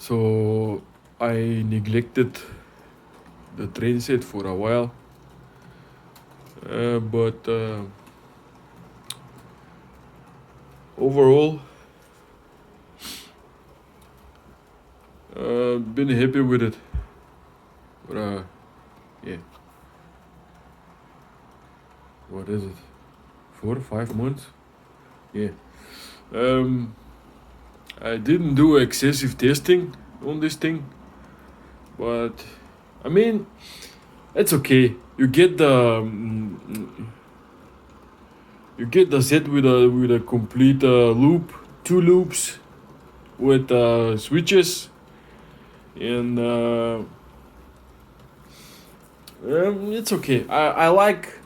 So I neglected the trainset for a while, but overall, been happy with it. But yeah, what is it? 4 or 5 months? Yeah. Um, I didn't do excessive testing on this thing, but I mean, it's okay. You get the set with a complete loop, 2 loops with switches, and it's okay. I like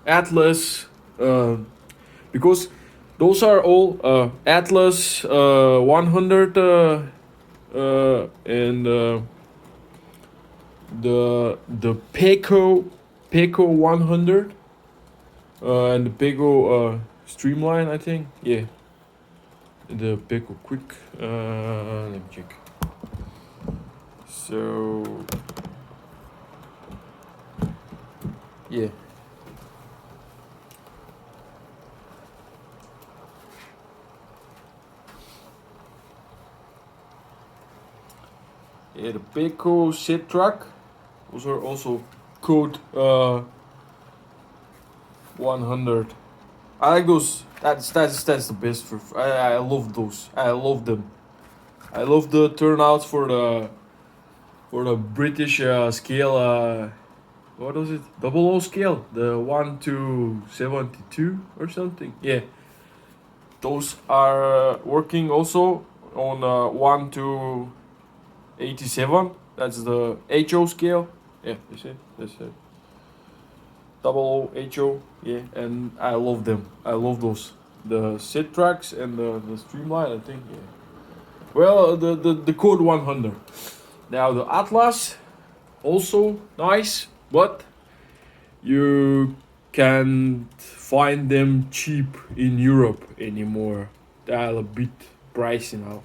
Atlas because those are all Atlas 100 and the Piko 100 and the Piko Streamline, I think. Yeah, the Piko Quick. Let me check. So yeah. Yeah, the Piko set track. Those are also code 100. I like those. That's the best for. I love those. I love them. I love the turnouts for the British scale. What was it? Double O scale. The 1 to 72 or something. Yeah, those are working also on 1 to 87. That's the HO scale. Yeah, you see, that's it. Double O HO. Yeah, and I love them. I love those. The set tracks and the streamline. I think. Yeah. Well, the code 100. Now the Atlas, also nice, but you can't find them cheap in Europe anymore. They're a bit pricey now.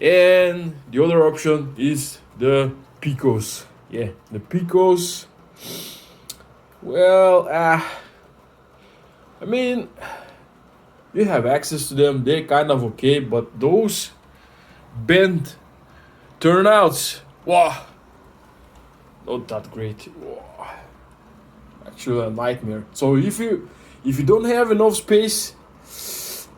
And the other option is the Picos. Yeah, the Picos. Well, I mean, you have access to them. They're kind of okay, but those bent turnouts, wow, not that great. Wow. Actually, a nightmare. So if you don't have enough space,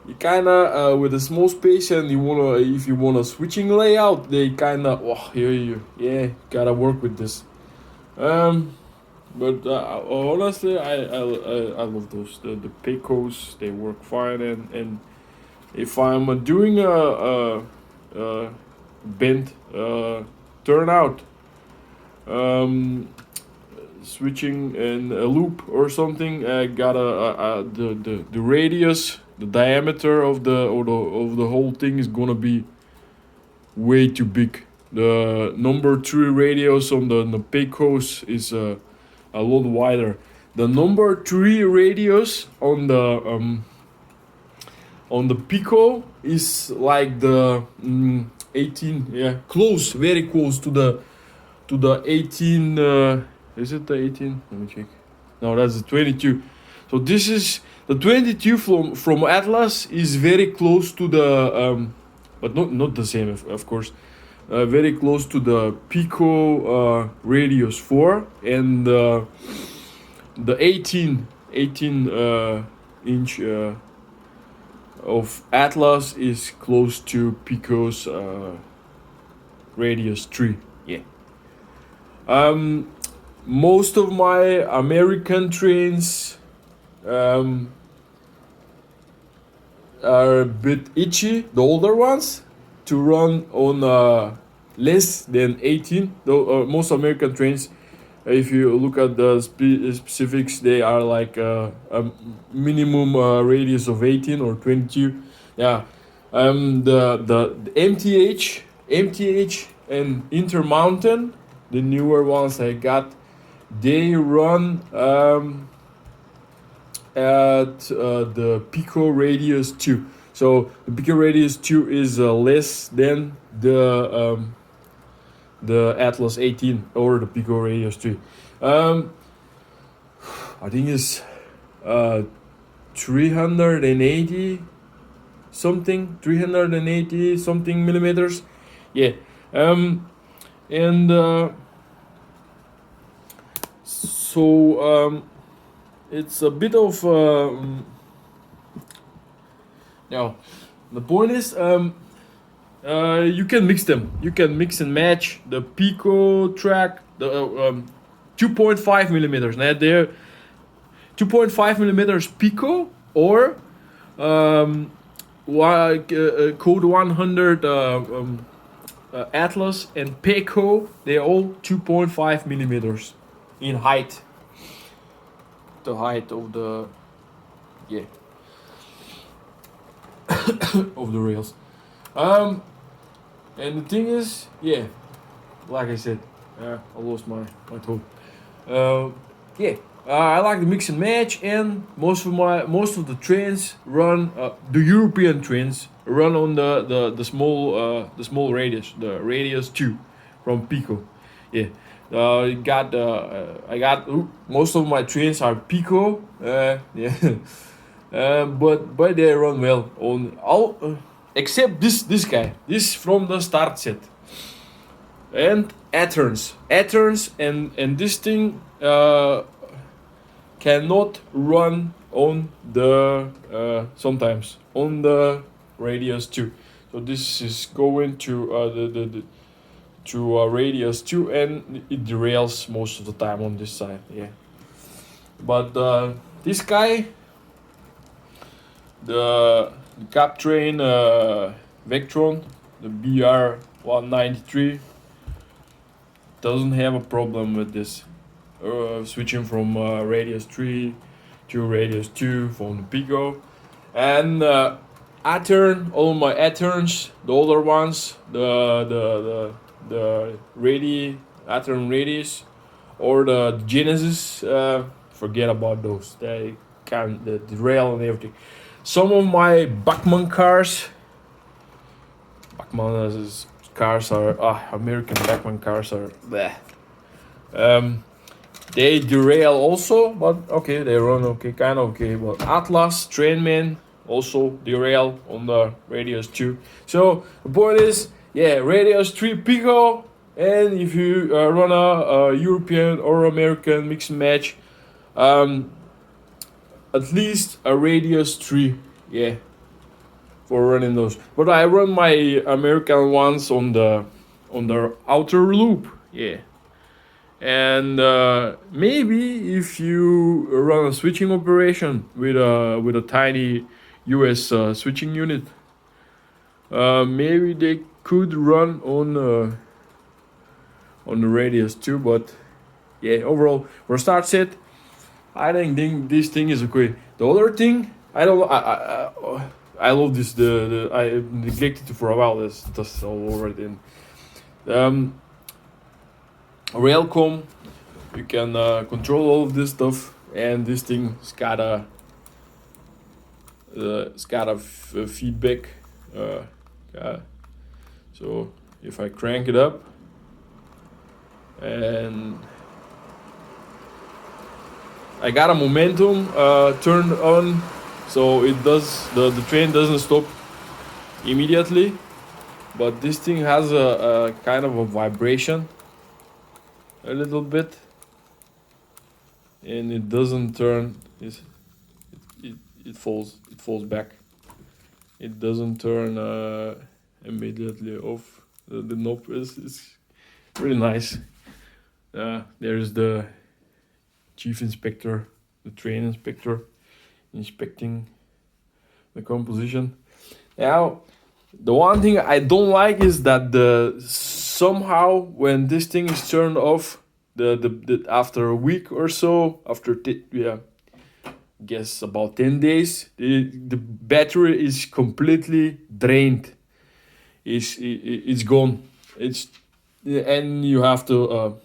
you kinda with a small space, and if you want a switching layout, they kinda here you gotta work with this. But honestly, I love those the Pecos. They work fine, and if I'm doing a bent turnout, switching in a loop or something, I got the radius, the diameter of the whole thing is gonna be way too big. The number 3 radius on the Pecos is a lot wider. The number 3 radius on the Pico is like the 18, yeah, close, very close to the 18. Is it the 18? Let me check. No, that's the 22. So this is the 22 from Atlas is very close to the but not the same, of course. Very close to the Pico radius 4, and the 18 inch of Atlas is close to Pico's radius 3. Yeah. Most of my American trains are a bit itchy, the older ones, to run on less than 18. Though most American trains, if you look at the specifics, they are like a minimum radius of 18 or 22. Yeah. The MTH and Intermountain, the newer ones I got, they run at the Pico radius 2. So the Piko Radius 2 is less than the Atlas 18 or the Piko Radius 3. I think it's 380 something, 380 something millimeters. Yeah. And so it's a bit of now the point is you can mix them. You can mix and match the Piko track, the 2.5 millimeters. Now they're 2.5 millimeters Piko or code 100 Atlas and Piko. They're all 2.5 millimeters in height. The height of the of the rails. And the thing is, like I said, I lost my thought. I like the mix and match, and most of the trains run the European trains run on the small radius, the radius 2 from Piko. I got most of my trains are Piko. But they run well on all except this guy. This from the start set. And Atterns and this thing cannot run on the sometimes on the radius 2. So this is going to radius 2, and it derails most of the time on this side. But this guy, the Cap Train Vectron, the BR193, doesn't have a problem with this. Switching from radius 3 to radius 2 from the Piko. And all my Atterns, the older ones, the radii, Attern radius, or the Genesis, forget about those. They can derail and everything. Some of my Bachmann cars, American Bachmann cars are bleh. They derail also, but okay, they run okay, kind of okay. But Atlas, Trainman also derail on the radius 2. So the point is, radius 3 Piko, and if you run a European or American mix and match, at least a radius 3, for running those. But I run my American ones on the outer loop, And maybe if you run a switching operation with a tiny US switching unit, maybe they could run on the radius too. But overall for start set, I think this thing is okay. The other thing, I love this. I neglected it for a while. That's all over it. And Railcom, you can control all of this stuff, and this thing's got a feedback. So if I crank it up and I got a momentum turned on, so it does the train doesn't stop immediately, but this thing has a kind of a vibration a little bit, and it doesn't turn. It falls back. It doesn't turn immediately off. The knob is really nice. There's the chief inspector, the train inspector, inspecting the composition. Now, the one thing I don't like is that somehow when this thing is turned off, the after a week or so, after guess about 10 days, the battery is completely drained. It's gone. And you have to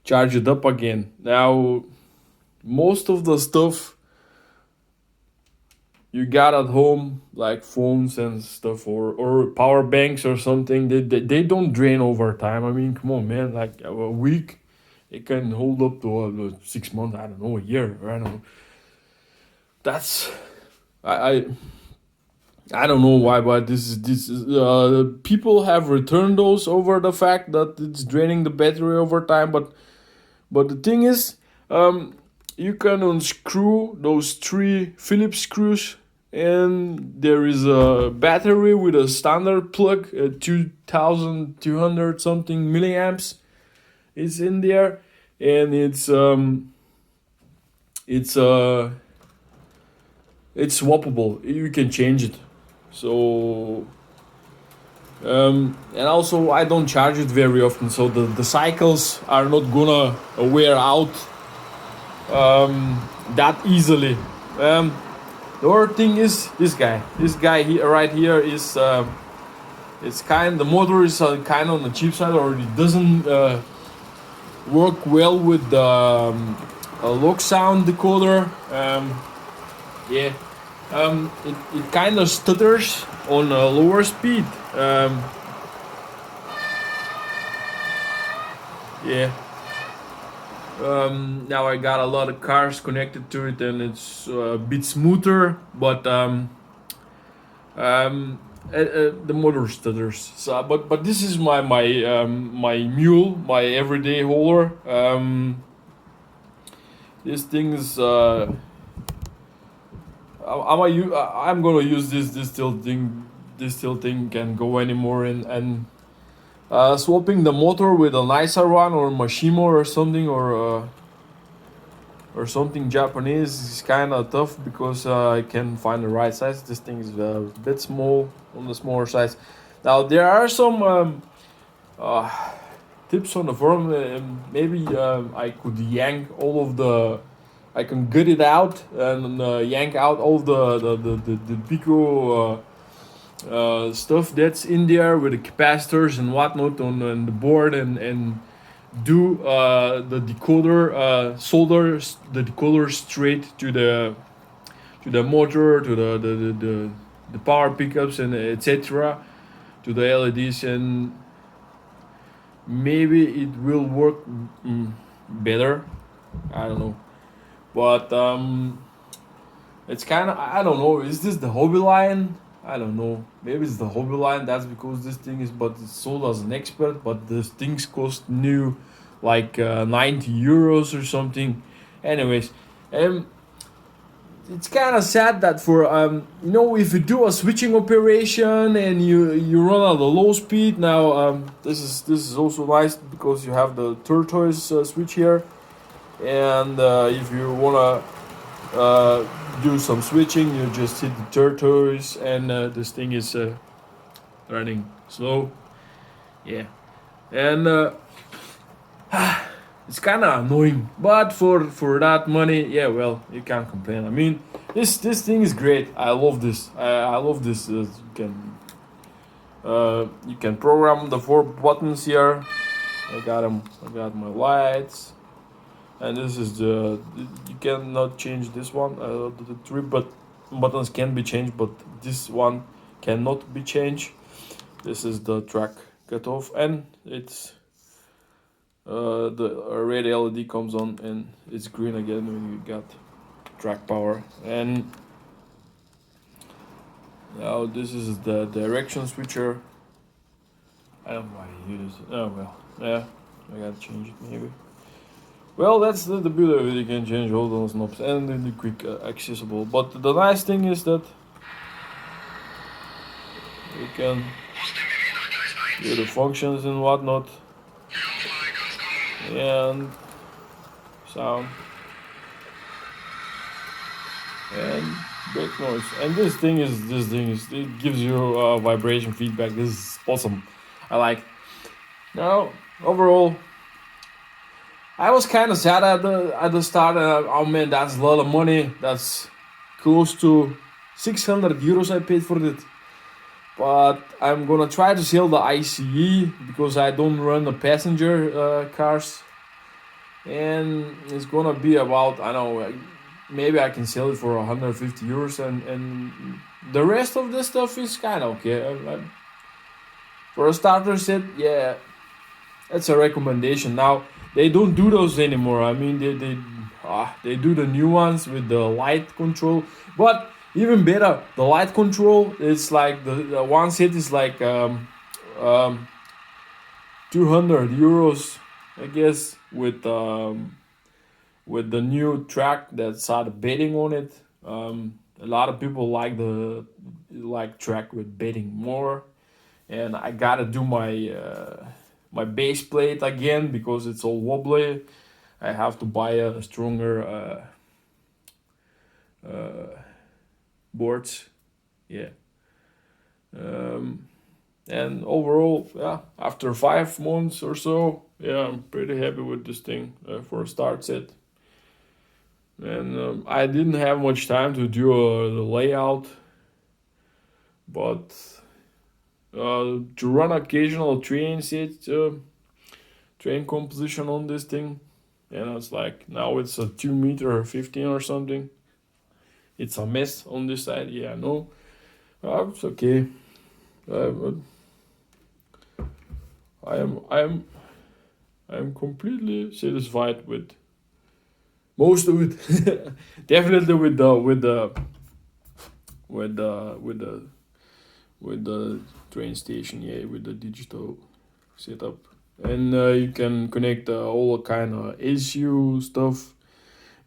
charge it up again. Now, most of the stuff you got at home, like phones and stuff, or power banks or something, they don't drain over time. I mean, come on, man, like a week, it can hold up to 6 months, I don't know, a year, I don't know. That's, I I don't know why, but this is people have returned those over the fact that it's draining the battery over time. But the thing is, um, you can unscrew those three Phillips screws, and there is a battery with a standard plug, 2,200 something milliamps is in there, and it's it's swappable. You can change it. So and also I don't charge it very often, so the cycles are not gonna wear out that easily. The other thing is this guy. This guy here, right here, is it's kind. The motor is kind of on the cheap side, or it doesn't work well with the log sound decoder. Yeah, it kind of stutters on a lower speed. Yeah. Now I got a lot of cars connected to it, and it's a bit smoother, but the motor stutters. So, but this is my mule, my everyday hauler. This thing is I'm gonna use this still thing. This still thing can go anymore, and swapping the motor with a nicer one, or Mashimo or something, or something Japanese is kind of tough, because I can find the right size. This thing is a bit small, on the smaller size. Now there are some uh, tips on the forum. Maybe I could yank all of the. I can gut it out and yank out all the Piko stuff that's in there, with the capacitors and whatnot on the board, and do the decoder, solder the decoder straight to the motor, to the power pickups, and etc., to the LEDs, and maybe it will work better. I don't know, but it's kind of, I don't know. Is this the hobby line? I don't know. Maybe it's the hobby line. That's because this thing is, but it's sold as an expert. But the things cost new, like 90 euros or something. Anyways, it's kind of sad that for if you do a switching operation and you run at a low speed. Now this is also nice, because you have the tortoise switch here, and if you wanna do some switching, you just hit the tortoise, and this thing is running slow. Yeah, and it's kind of annoying, but for that money, yeah, well, you can't complain. I mean, this thing is great. I love this. I love this. You can program the 4 buttons here. I got them. I got my lights. And this is you cannot change this one. The 3 buttons can be changed, but this one cannot be changed. This is the track cutoff, and it's the red LED comes on, and it's green again when you got track power. And now this is the direction switcher. I don't know why I use it. Oh well, yeah, I gotta change it maybe. Well, that's the beauty of it. You can change all those knobs, and the quick accessible. But the nice thing is that you can do the functions and whatnot, and sound, and brake noise. And this thing is it gives you vibration feedback. This is awesome. I like. Now overall, I was kind of sad at the start. Oh man, that's a lot of money. That's close to 600 euros I paid for it. But I'm gonna try to sell the ICE, because I don't run the passenger cars, and it's gonna be about, I don't know, maybe I can sell it for 150 euros, and the rest of the stuff is kind of okay. For a starter set, yeah, that's a recommendation. Now they don't do those anymore. I mean, they do the new ones with the light control, but even better, the light control is like the one set is like um 200 euros, I guess, with the new track that's had bedding on it. A lot of people like track with bedding more, and I gotta do my base plate again because it's all wobbly. I have to buy a stronger boards. Yeah. Um, and overall, yeah, after 5 months or so, yeah, I'm pretty happy with this thing for a start set. And I didn't have much time to do the layout, but to run occasional train set, train composition on this thing, and it's like now it's a 2 meter 15 or something. It's a mess on this side. Yeah, no, it's okay. But I am completely satisfied with most of it. Definitely with the train station. Yeah, with the digital setup, and you can connect all kind of ASU stuff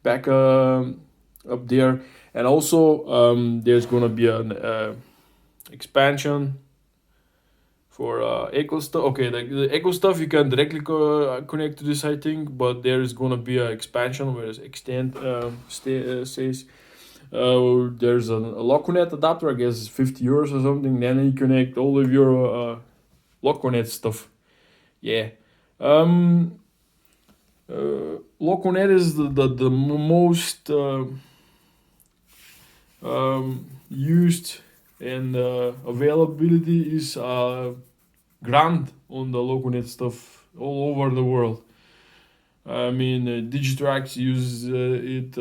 back up there, and also there's gonna be an expansion for echo stuff. Okay, the echo stuff you can directly connect to this, I think, but there is gonna be an expansion where it's extend says. There's a Loconet adapter, I guess it's 50 euros or something. Then you connect all of your Loconet stuff. Yeah. Loconet is the most used, and availability is grand on the Loconet stuff all over the world. I mean, Digitrax uses it,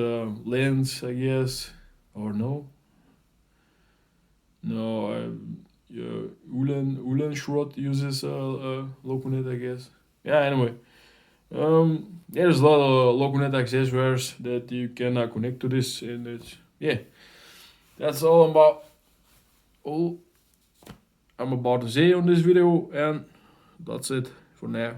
Lens, I guess, or no? No, Ulenschrott uses Loconet, I guess. Yeah, anyway. There's a lot of Loconet accessories that you can connect to this, and it's, yeah, that's all I'm about to say on this video, and that's it for now.